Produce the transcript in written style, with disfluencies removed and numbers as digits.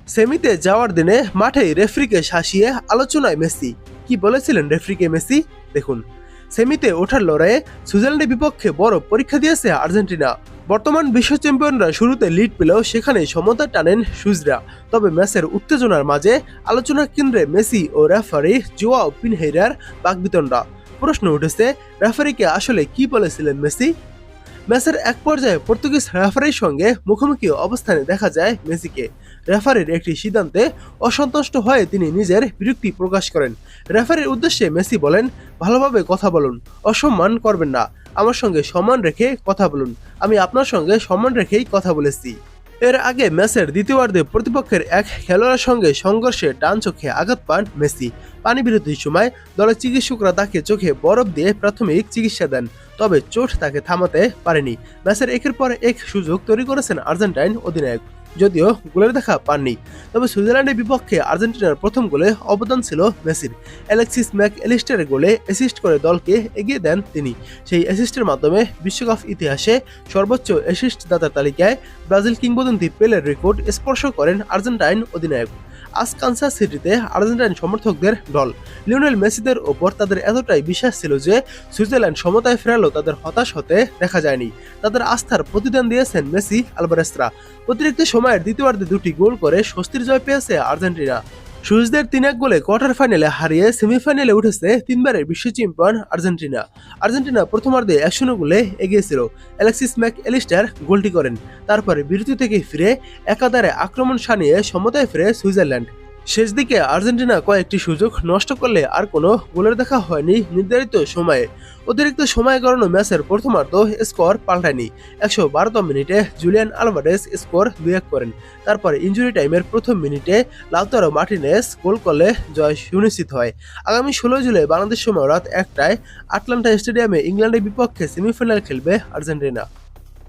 সেমিতে যাওয়ার দিনে মাঠেই রেফরিকে শাসিয়ে আলোচনায় মেসি। কি বলেছিলেন রেফরিকে মেসি? দেখুন, সেমিতে ওঠার লড়াইয়ে সুইজারল্যান্ডের বিপক্ষে বড় পরীক্ষা দিয়েছে আর্জেন্টিনা। বর্তমান বিশ্ব চ্যাম্পিয়নরা শুরুতে লিড পেলেও সেখানে সমতা টানেন সুইজরা। তবে ম্যাচের উত্তেজনার মাঝে আলোচনার কেন্দ্রে মেসি ও রেফারি জোয়াও পিনহেইরার বাকবিতণ্ডা। প্রশ্ন উঠেছে, রেফারিকে আসলে কি বলেছিলেন মেসি? ম্যাচের এক পর্যায়ে পর্তুগিজ রেফারির সঙ্গে মুখোমুখি অবস্থানে দেখা যায় মেসিকে। রেফারির একটি সিদ্ধান্তে অসন্তুষ্ট হয়ে তিনি নিজের বিরক্তি প্রকাশ করেন। রেফারির উদ্দেশ্যে মেসি বলেন, ভালোভাবে কথা বলুন, অসম্মান করবেন না, আমার সঙ্গে সম্মান রেখে কথা বলুন, আমি আপনার সঙ্গে সম্মান রেখেই কথা বলেছি। এর আগে ম্যাচের দ্বিতীয়ার্ধে প্রতিপক্ষের এক খেলোয়াড়ের সঙ্গে সংঘর্ষে ডান চোখে আঘাত পান মেসি। পানি বিরতির সময় দলের চিকিৎসকরা তাকে চোখে বরফ দিয়ে প্রাথমিক চিকিৎসা দেন, তবে চোট তাকে থামাতে পারেনি। ম্যাচের একের পর এক সুযোগ তৈরি করেছেন আর্জেন্টাইন অধিনায়ক, যদিও গোলের দেখা পাননি। তবে সুইজারল্যান্ডের বিপক্ষে আর্জেন্টিনার প্রথম গোলে অবদান ছিল মেসির। অ্যালেক্সিস ম্যাক অ্যালিস্টারের গোলে অ্যাসিস্ট করে দলকে এগিয়ে দেন তিনি। সেই অ্যাসিস্টের মাধ্যমে বিশ্বকাপ ইতিহাসে সর্বোচ্চ অ্যাসিস্ট দাতার তালিকায় ব্রাজিল কিংবদন্তি পেলের রেকর্ড স্পর্শ করেন আর্জেন্টাইন অধিনায়ক। আজ কানসাস সিটিতে আর্জেন্টাইন সমর্থকদের দল লিওনেল মেসিদের ওপর তাদের এতটাই বিশ্বাস ছিল যে সুইজারল্যান্ড সমতায় ফেরালেও তাদের হতাশ হতে দেখা যায়নি। তাদের আস্থার প্রতিদান দিয়েছেন মেসি আলভারেজরা। অতিরিক্ত সময়ের দ্বিতীয়ার্ধে দুটি গোল করে স্বস্তির জয় পেয়েছে আর্জেন্টিনা। সুইসদের 3-1 গোলে কোয়ার্টার ফাইনালে হারিয়ে সেমিফাইনালে উঠেছে তিনবারের বিশ্ব চ্যাম্পিয়ন আর্জেন্টিনা। আর্জেন্টিনা প্রথমার্ধে 1-0 গোলে এগিয়েছিল। অ্যালেক্সিস ম্যাক অ্যালিস্টার গোলটি করেন। তারপরে বিরতি থেকে ফিরে একাধারে আক্রমণ সানিয়ে সমতায় ফিরে সুইজারল্যান্ড। শেষ দিকে আর্জেন্টিনা কয়েকটি সুযোগ নষ্ট করলে আর কোনো গোলের দেখা হয়নি নির্ধারিত সময়ে। অতিরিক্ত সময় গড়ানো ম্যাচের প্রথমার্ধ স্কোর পাল্টায়নি। 112তম মিনিটে জুলিয়ান আলভারেজ স্কোর 2-1 করেন। তারপরে ইনজুরি টাইমের প্রথম মিনিটে লাউতারো মার্টিনেজ গোল করলে জয় সুনিশ্চিত হয়। আগামী 16 জুলাই বাংলাদেশ সময় রাত 1টায় আটলান্টা স্টেডিয়ামে ইংল্যান্ডের বিপক্ষে সেমিফাইনাল খেলবে আর্জেন্টিনা।